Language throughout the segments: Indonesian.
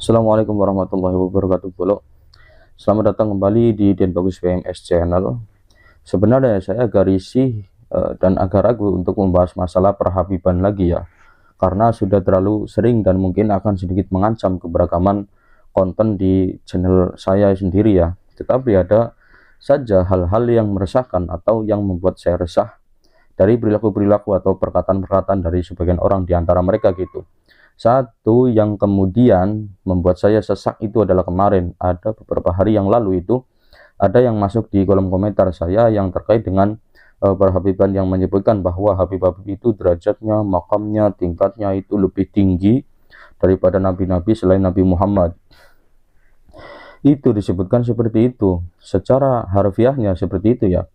Assalamualaikum warahmatullahi wabarakatuh, Bro. Selamat datang kembali di Den Bagus VMS Channel. Sebenarnya saya agak risih dan agak ragu untuk membahas masalah perhabiban lagi ya, karena sudah terlalu sering dan mungkin akan sedikit mengancam keberagaman konten di channel saya sendiri ya. Tetapi ada saja hal-hal yang meresahkan atau yang membuat saya resah dari perilaku-perilaku atau perkataan-perkataan dari sebagian orang di antara mereka gitu. Satu yang kemudian membuat saya sesak itu adalah kemarin, ada beberapa hari yang lalu itu, ada yang masuk di kolom komentar saya yang terkait dengan perhabiban yang menyebutkan bahwa Habib-Habib itu derajatnya, makamnya, tingkatnya itu lebih tinggi daripada nabi-nabi selain Nabi Muhammad. Itu disebutkan seperti itu, secara harfiahnya seperti itu ya.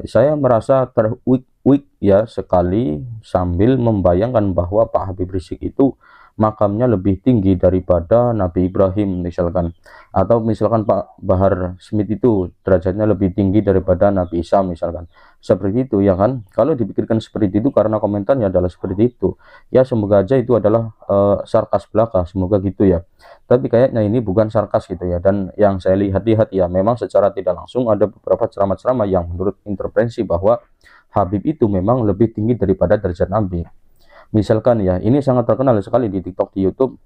Saya merasa terwik-wik ya sekali sambil membayangkan bahwa Pak Habib Rizik itu makamnya lebih tinggi daripada Nabi Ibrahim misalkan, atau misalkan Pak Bahar Smith itu derajatnya lebih tinggi daripada Nabi Isa misalkan, seperti itu ya kan. Kalau dipikirkan seperti itu karena komentarnya adalah seperti itu ya, semoga aja itu adalah sarkas belaka, semoga gitu ya. Tapi kayaknya ini bukan sarkas gitu ya, dan yang saya lihat-lihat ya memang secara tidak langsung ada beberapa ceramah-ceramah yang menurut intervensi bahwa Habib itu memang lebih tinggi daripada derajat Nabi. Misalkan ya, ini sangat terkenal sekali di TikTok, di YouTube.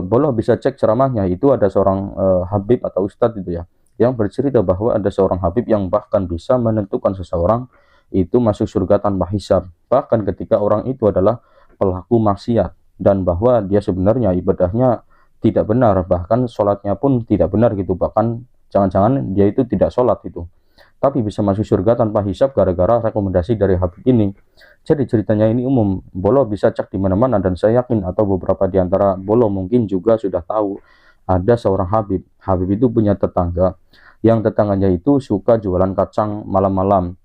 Boleh bisa cek ceramahnya, itu ada seorang Habib atau Ustadz itu ya, yang bercerita bahwa ada seorang Habib yang bahkan bisa menentukan seseorang itu masuk surga tanpa hisab, bahkan ketika orang itu adalah pelaku maksiat, dan bahwa dia sebenarnya ibadahnya tidak benar, bahkan sholatnya pun tidak benar gitu, bahkan jangan-jangan dia itu tidak sholat itu, tapi bisa masuk surga tanpa hisab gara-gara rekomendasi dari Habib ini. Jadi ceritanya ini umum, bolo bisa cek di mana-mana, dan saya yakin atau beberapa di antara bolo mungkin juga sudah tahu ada seorang Habib. Habib itu punya tetangga, yang tetangganya itu suka jualan kacang malam-malam.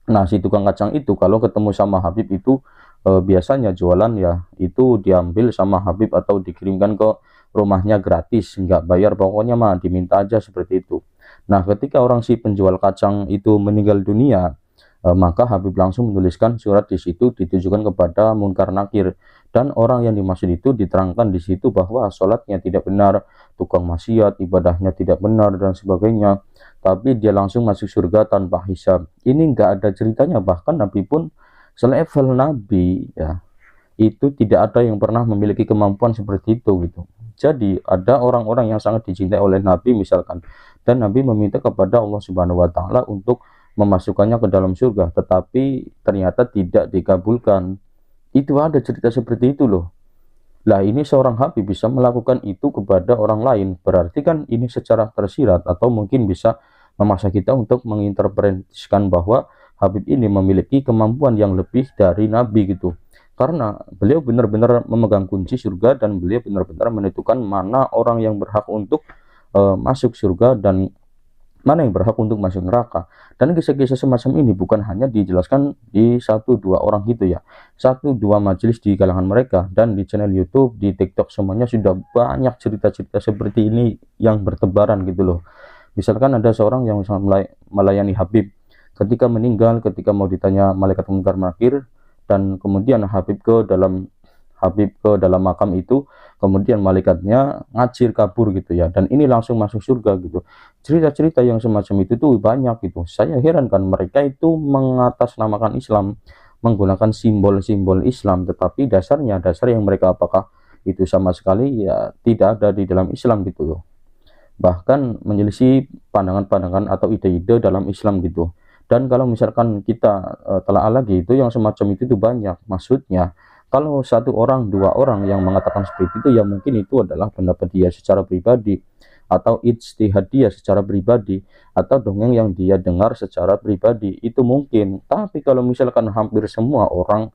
Nah, si tukang kacang itu kalau ketemu sama Habib itu biasanya jualan ya itu diambil sama Habib atau dikirimkan ke rumahnya gratis, nggak bayar, pokoknya mah diminta aja seperti itu. Nah, ketika orang si penjual kacang itu meninggal dunia, maka Habib langsung menuliskan surat di situ ditujukan kepada Munkar Nakir, dan orang yang dimaksud itu diterangkan di situ bahwa sholatnya tidak benar, tukang maksiat, ibadahnya tidak benar dan sebagainya, tapi dia langsung masuk surga tanpa hisab. Ini nggak ada ceritanya, bahkan Nabi pun selevel Nabi ya, itu tidak ada yang pernah memiliki kemampuan seperti itu gitu. Jadi ada orang-orang yang sangat dicintai oleh Nabi misalkan, dan Nabi meminta kepada Allah Subhanahu wa Ta'ala untuk memasukkannya ke dalam surga, tetapi ternyata tidak dikabulkan. Itu ada cerita seperti itu loh. Lah, ini seorang Habib bisa melakukan itu kepada orang lain, berarti kan ini secara tersirat atau mungkin bisa memaksa kita untuk menginterpretasikan bahwa Habib ini memiliki kemampuan yang lebih dari Nabi gitu, karena beliau benar-benar memegang kunci surga, dan beliau benar-benar menentukan mana orang yang berhak untuk masuk surga dan mana yang berhak untuk masuk neraka. Dan kisah-kisah semacam ini bukan hanya dijelaskan di satu dua orang gitu ya, satu dua majelis di kalangan mereka, dan di channel YouTube, di TikTok, semuanya sudah banyak cerita-cerita seperti ini yang bertebaran gitu loh. Misalkan ada seorang yang sangat melayani Habib, ketika meninggal, ketika mau ditanya malaikat Munkar Nakir, dan kemudian Habib ke dalam makam itu, kemudian malaikatnya ngacir kabur gitu ya, dan ini langsung masuk surga gitu. Cerita-cerita yang semacam itu tuh banyak gitu. Saya heran kan, mereka itu mengatasnamakan Islam, menggunakan simbol-simbol Islam, tetapi dasarnya dasar yang mereka apakah itu sama sekali ya tidak ada di dalam Islam gitu loh. Bahkan menyelisih pandangan-pandangan atau ide-ide dalam Islam gitu. Dan kalau misalkan kita telah lagi, itu yang semacam itu tuh banyak. Maksudnya kalau satu orang, dua orang yang mengatakan seperti itu, ya mungkin itu adalah pendapat dia secara pribadi, atau ijtihad dia secara pribadi, atau dongeng yang dia dengar secara pribadi, itu mungkin. Tapi kalau misalkan hampir semua orang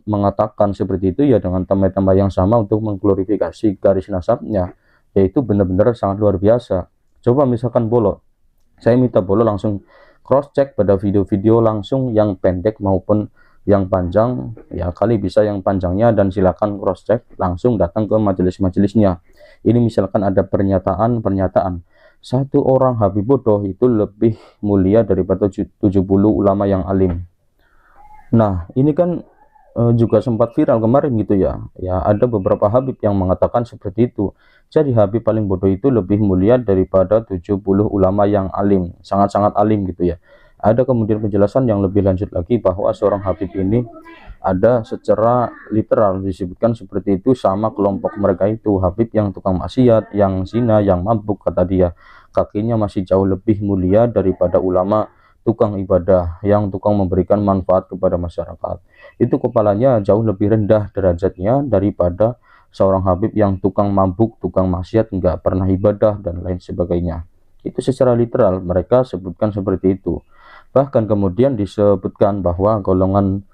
mengatakan seperti itu, ya dengan tema-tema yang sama untuk mengglorifikasi garis nasabnya, yaitu benar-benar sangat luar biasa. Coba misalkan Bolo, saya minta Bolo langsung cross check pada video-video langsung yang pendek maupun yang panjang ya, kali bisa yang panjangnya, dan silakan cross check langsung datang ke majelis-majelisnya. Ini misalkan ada pernyataan satu orang Habib bodoh itu lebih mulia daripada 70 ulama yang alim. Nah, ini kan juga sempat viral kemarin gitu ya. Ya ada beberapa Habib yang mengatakan seperti itu. Jadi Habib paling bodoh itu lebih mulia daripada 70 ulama yang alim, sangat-sangat alim gitu ya. Ada kemudian penjelasan yang lebih lanjut lagi bahwa seorang Habib ini ada secara literal disebutkan seperti itu sama kelompok mereka itu. Habib yang tukang maksiat, yang zina, yang mabuk, kata dia, kakinya masih jauh lebih mulia daripada ulama tukang ibadah yang tukang memberikan manfaat kepada masyarakat. Itu kepalanya jauh lebih rendah derajatnya daripada seorang Habib yang tukang mabuk, tukang maksiat, nggak pernah ibadah dan lain sebagainya. Itu secara literal mereka sebutkan seperti itu. Bahkan kemudian disebutkan bahwa golongan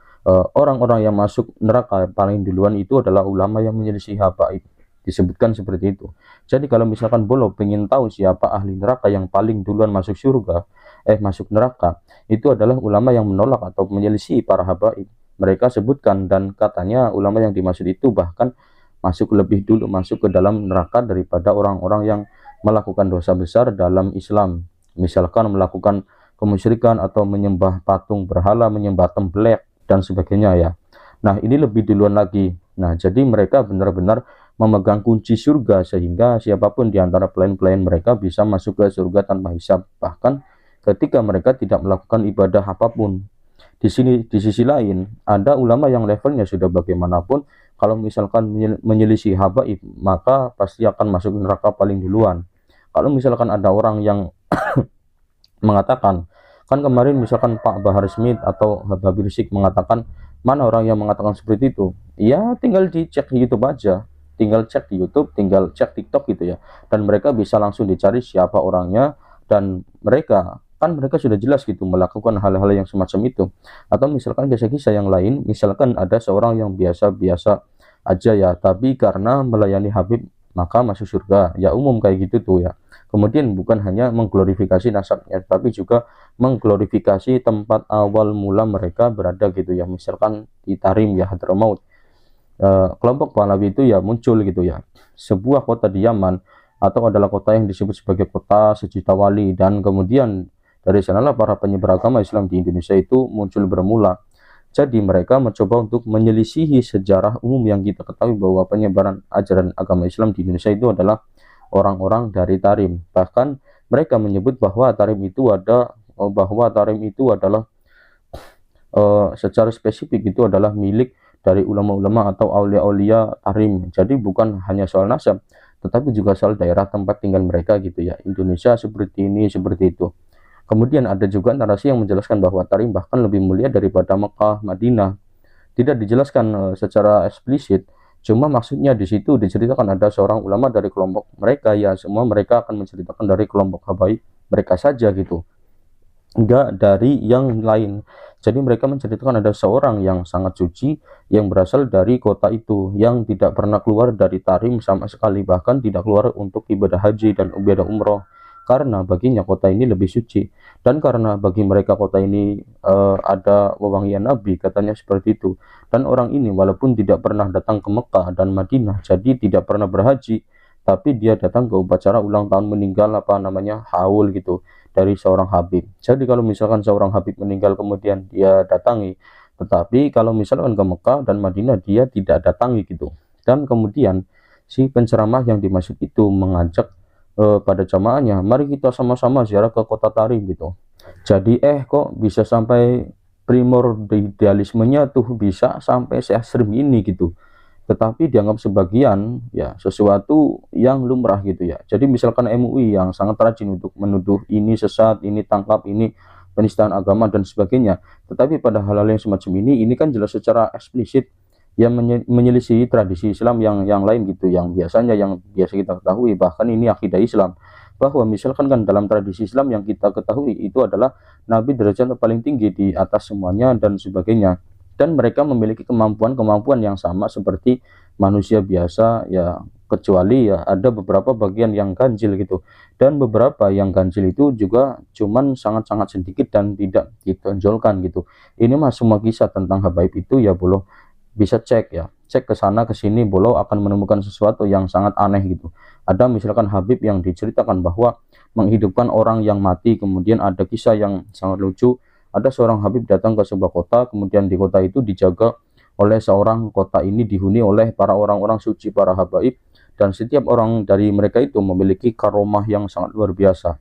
orang-orang yang masuk neraka paling duluan itu adalah ulama yang menyelisih habaib. Disebutkan seperti itu. Jadi kalau misalkan bolo pengen tahu siapa ahli neraka yang paling duluan masuk surga, masuk neraka, itu adalah ulama yang menolak atau menyelisih para habaib. Mereka sebutkan, dan katanya ulama yang dimaksud itu bahkan masuk lebih dulu masuk ke dalam neraka daripada orang-orang yang melakukan dosa besar dalam Islam. Misalkan melakukan kemusyrikan atau menyembah patung berhala, menyembah templek dan sebagainya ya. Nah, ini lebih duluan lagi. Nah, jadi mereka benar-benar memegang kunci surga sehingga siapapun di antara pelayan-pelayan mereka bisa masuk ke surga tanpa hisab, bahkan ketika mereka tidak melakukan ibadah apapun. Di sisi lain ada ulama yang levelnya sudah bagaimanapun, kalau misalkan menyelisih habaib maka pasti akan masuk neraka paling duluan. Kalau misalkan ada orang yang mengatakan, kan kemarin misalkan Pak Bahar Smith atau Habib Rizik mengatakan, mana orang yang mengatakan seperti itu? Ya tinggal dicek di YouTube aja, tinggal cek di YouTube, tinggal cek TikTok gitu ya, dan mereka bisa langsung dicari siapa orangnya, dan mereka sudah jelas gitu melakukan hal-hal yang semacam itu. Atau misalkan kisah-kisah yang lain, misalkan ada seorang yang biasa-biasa aja ya, tapi karena melayani Habib maka masuk surga, ya umum kayak gitu tuh ya. Kemudian bukan hanya mengglorifikasi nasabnya, tapi juga mengglorifikasi tempat awal mula mereka berada gitu ya. Misalkan di Tarim ya, Hadramaut, kelompok Pahlawi itu ya muncul gitu ya, sebuah kota di Yaman, atau adalah kota yang disebut sebagai kota sejuta wali, dan kemudian dari sanalah para penyebar agama Islam di Indonesia itu muncul bermula. Jadi mereka mencoba untuk menyelisihi sejarah umum yang kita ketahui bahwa penyebaran ajaran agama Islam di Indonesia itu adalah orang-orang dari Tarim. Bahkan mereka menyebut bahwa Tarim itu adalah secara spesifik itu adalah milik dari ulama-ulama atau aulia-aulia Tarim. Jadi bukan hanya soal nasab, tetapi juga soal daerah tempat tinggal mereka gitu ya. Indonesia seperti ini, seperti itu. Kemudian ada juga narasi yang menjelaskan bahwa Tarim bahkan lebih mulia daripada Mekah, Madinah. Tidak dijelaskan secara eksplisit, cuma maksudnya di situ diceritakan ada seorang ulama dari kelompok mereka, ya semua mereka akan menceritakan dari kelompok habaib mereka saja gitu, enggak dari yang lain. Jadi mereka menceritakan ada seorang yang sangat suci yang berasal dari kota itu, yang tidak pernah keluar dari Tarim sama sekali, bahkan tidak keluar untuk ibadah haji dan ibadah umroh, karena baginya kota ini lebih suci, dan karena bagi mereka kota ini ada wewangian Nabi, katanya seperti itu. Dan orang ini walaupun tidak pernah datang ke Mekah dan Madinah, jadi tidak pernah berhaji, tapi dia datang ke upacara ulang tahun meninggal haul gitu dari seorang Habib. Jadi kalau misalkan seorang Habib meninggal kemudian dia datangi, tetapi kalau misalkan ke Mekah dan Madinah dia tidak datangi gitu. Dan kemudian si penceramah yang dimaksud itu mengajak pada jamaahnya, mari kita sama-sama ziarah ke kota Tarim gitu. Jadi kok bisa sampai primordialismenya tuh bisa sampai se-ekstrim ini gitu, tetapi dianggap sebagian ya sesuatu yang lumrah gitu ya. Jadi misalkan MUI yang sangat rajin untuk menuduh ini sesat, ini tangkap, ini penistaan agama dan sebagainya, tetapi pada hal-hal yang semacam ini kan jelas secara eksplisit yang menyelisih tradisi Islam yang lain gitu, yang biasa kita ketahui, bahkan ini akidah Islam, bahwa misalkan kan dalam tradisi Islam yang kita ketahui itu adalah Nabi derajat paling tinggi di atas semuanya dan sebagainya, dan mereka memiliki kemampuan yang sama seperti manusia biasa ya, kecuali ya ada beberapa bagian yang ganjil gitu, dan beberapa yang ganjil itu juga cuman sangat-sangat sedikit dan tidak ditonjolkan gitu. Ini mah semua kisah tentang habaib itu ya bolo bisa cek ke sana ke sini, bolo akan menemukan sesuatu yang sangat aneh gitu. Ada misalkan Habib yang diceritakan bahwa menghidupkan orang yang mati. Kemudian ada kisah yang sangat lucu, ada seorang Habib datang ke sebuah kota, kemudian di kota itu dijaga oleh seorang kota ini dihuni oleh para orang-orang suci, para habaib, dan setiap orang dari mereka itu memiliki karomah yang sangat luar biasa.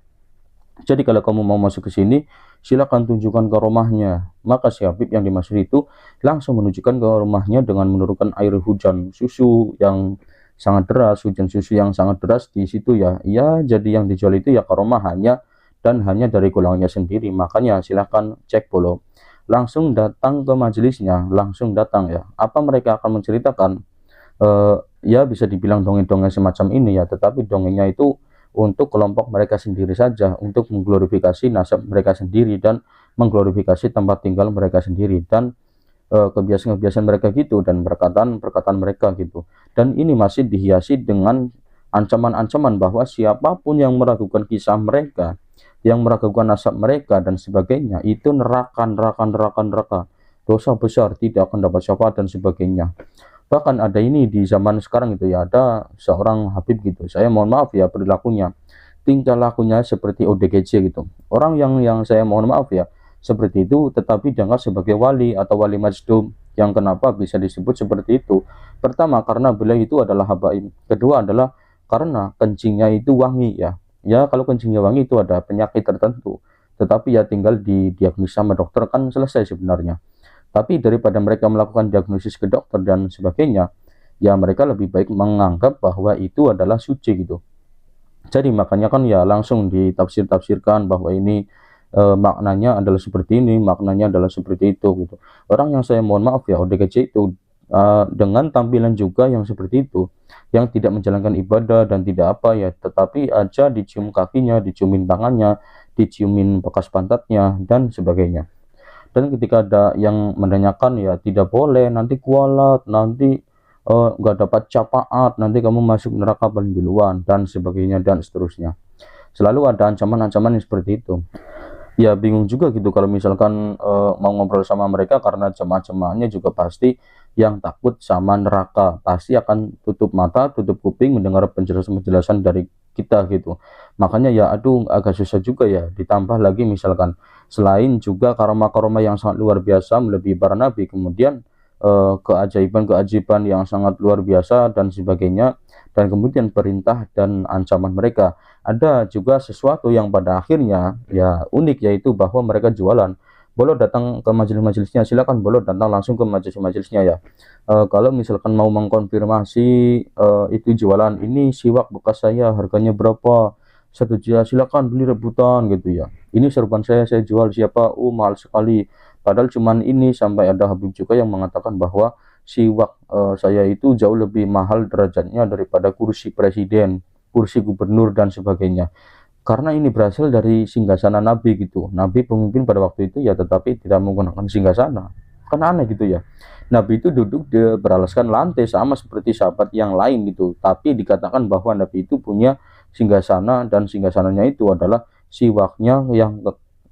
Jadi kalau kamu mau masuk ke sini, silakan tunjukkan karomahnya. Maka si Habib yang dimaksud itu langsung menunjukkan karomahnya dengan menurunkan air hujan susu yang sangat deras, hujan susu yang sangat deras di situ ya. Ya, jadi yang dijual itu ya karomah hanya dan hanya dari golongannya sendiri. Makanya silakan cek dulu. Langsung datang ke majelisnya, langsung datang ya. Apa mereka akan menceritakan? Ya bisa dibilang dongeng-dongeng semacam ini ya, tetapi dongengnya itu untuk kelompok mereka sendiri saja, untuk mengglorifikasi nasab mereka sendiri dan mengglorifikasi tempat tinggal mereka sendiri dan kebiasaan-kebiasaan mereka gitu dan perkataan-perkataan mereka gitu. Dan ini masih dihiasi dengan ancaman-ancaman bahwa siapapun yang meragukan kisah mereka, yang meragukan nasab mereka dan sebagainya, itu neraka, dosa besar, tidak akan dapat syafaat dan sebagainya. Bahkan ada ini di zaman sekarang itu ya, ada seorang Habib gitu, saya mohon maaf ya perilakunya, tingkah lakunya seperti ODGJ gitu. Orang yang saya mohon maaf ya seperti itu, tetapi dianggap sebagai wali atau wali majdum. Yang kenapa bisa disebut seperti itu? Pertama, karena beliau itu adalah habaib. Kedua adalah karena kencingnya itu wangi ya. Ya kalau kencingnya wangi itu ada penyakit tertentu, tetapi ya tinggal didiagnosis sama dokter kan selesai sebenarnya. Tapi daripada mereka melakukan diagnosis ke dokter dan sebagainya, ya mereka lebih baik menganggap bahwa itu adalah suci gitu. Jadi makanya kan ya langsung ditafsir-tafsirkan bahwa ini maknanya adalah seperti ini, maknanya adalah seperti itu gitu. Orang yang saya mohon maaf ya ODGJ itu dengan tampilan juga yang seperti itu, yang tidak menjalankan ibadah dan tidak apa ya, tetapi aja dicium kakinya, diciumin tangannya, diciumin bekas pantatnya dan sebagainya. Dan ketika ada yang menanyakan ya tidak boleh, nanti kualat, nanti nggak dapat syafaat, nanti kamu masuk neraka paling duluan dan sebagainya dan seterusnya. Selalu ada ancaman-ancaman yang seperti itu. Ya bingung juga gitu kalau misalkan mau ngobrol sama mereka, karena jemaah-jemaahnya juga pasti yang takut sama neraka, pasti akan tutup mata, tutup kuping mendengar penjelasan-penjelasan dari kita gitu. Makanya ya aduh agak susah juga ya, ditambah lagi misalkan selain juga karomah-karomah yang sangat luar biasa melebihi para nabi, kemudian keajaiban-keajaiban yang sangat luar biasa dan sebagainya, dan kemudian perintah dan ancaman mereka. Ada juga sesuatu yang pada akhirnya ya unik, yaitu bahwa mereka jualan. Boleh datang ke majelis-majelisnya, silakan boleh datang langsung ke majelis-majelisnya ya. Kalau misalkan mau mengkonfirmasi itu jualan ini siwak bekas saya harganya berapa, 1 juta, silakan beli rebutan gitu ya. Ini serban saya jual siapa, mahal sekali. Padahal cuman ini, sampai ada Habib juga yang mengatakan bahwa siwak saya itu jauh lebih mahal derajatnya daripada kursi presiden, kursi gubernur dan sebagainya. Karena ini berasal dari singgasana Nabi gitu. Nabi pemimpin pada waktu itu ya, tetapi tidak menggunakan singgasana. Kan aneh gitu ya. Nabi itu duduk beralaskan lantai sama seperti sahabat yang lain gitu. Tapi dikatakan bahwa Nabi itu punya singgasana, dan singgasananya itu adalah siwaknya yang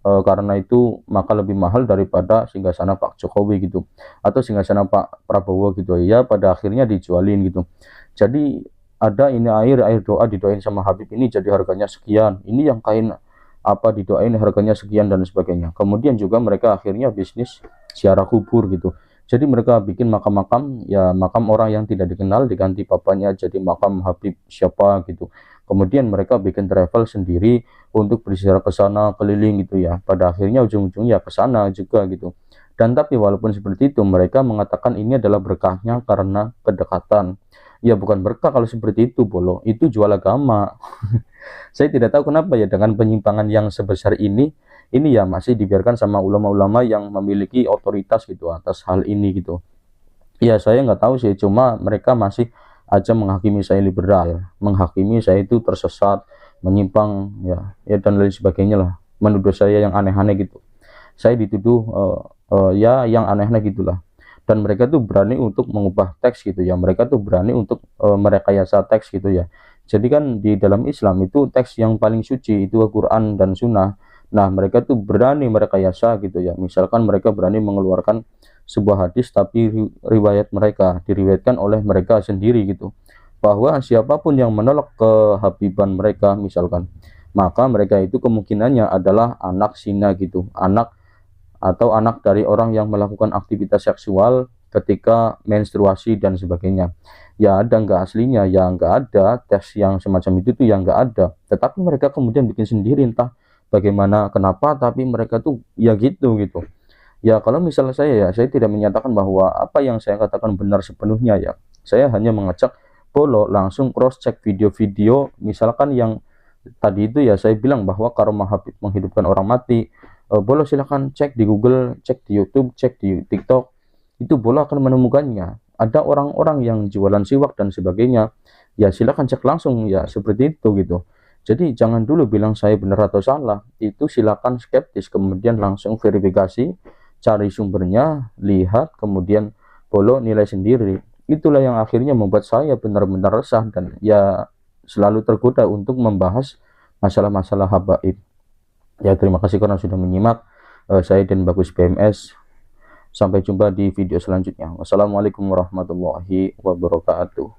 karena itu maka lebih mahal daripada singgasana Pak Jokowi gitu, atau singgasana Pak Prabowo gitu ya. Pada akhirnya dijualin gitu. Jadi ada ini air doa didoain sama Habib ini jadi harganya sekian, ini yang kain apa didoain harganya sekian dan sebagainya. Kemudian juga mereka akhirnya bisnis ziarah kubur gitu. Jadi mereka bikin makam-makam ya, makam orang yang tidak dikenal diganti papanya jadi makam Habib siapa gitu. Kemudian mereka bikin travel sendiri untuk berziarah ke sana keliling gitu ya. Pada akhirnya ujung-ujungnya ke sana juga gitu. Dan tapi walaupun seperti itu, mereka mengatakan ini adalah berkahnya karena kedekatan. Ya bukan berkah kalau seperti itu, bolo. Itu jual agama. Saya tidak tahu kenapa ya dengan penyimpangan yang sebesar ini ya masih dibiarkan sama ulama-ulama yang memiliki otoritas gitu atas hal ini gitu. Ya saya nggak tahu sih, cuma mereka masih aja menghakimi saya liberal, menghakimi saya itu tersesat, menyimpang ya dan lain sebagainya lah, menuduh saya yang aneh-aneh gitu. Saya dituduh ya yang aneh-aneh gitulah. Dan mereka tuh berani untuk mengubah teks gitu ya, mereka tuh berani untuk merekayasa teks gitu ya. Jadi kan di dalam Islam itu teks yang paling suci itu Al-Quran dan Sunnah. Nah mereka tuh berani merekayasa gitu ya. Misalkan mereka berani mengeluarkan sebuah hadis tapi riwayat mereka diriwayatkan oleh mereka sendiri gitu, bahwa siapapun yang menolak kehabiban mereka misalkan, maka mereka itu kemungkinannya adalah anak zina gitu, anak atau anak dari orang yang melakukan aktivitas seksual ketika menstruasi dan sebagainya. Ya ada nggak aslinya, ya nggak ada tes yang semacam itu tuh, yang nggak ada. Tetapi mereka kemudian bikin sendiri, entah bagaimana, kenapa, tapi mereka tuh ya gitu. Ya kalau misalnya saya tidak menyatakan bahwa apa yang saya katakan benar sepenuhnya ya. Saya hanya mengajak Bolo langsung cross check video-video, misalkan yang tadi itu ya saya bilang bahwa karomah Habib menghidupkan orang mati. Bolo silahkan cek di Google, cek di YouTube, cek di TikTok, itu Bolo akan menemukannya. Ada orang-orang yang jualan siwak dan sebagainya, ya silahkan cek langsung ya, seperti itu gitu. Jadi jangan dulu bilang saya benar atau salah, itu silakan skeptis, kemudian langsung verifikasi, cari sumbernya, lihat, kemudian Bolo nilai sendiri. Itulah yang akhirnya membuat saya benar-benar resah dan ya selalu tergoda untuk membahas masalah-masalah habaib. Ya terima kasih karena sudah menyimak. Saya Den Bagus BMS. Sampai jumpa di video selanjutnya. Wassalamualaikum warahmatullahi wabarakatuh.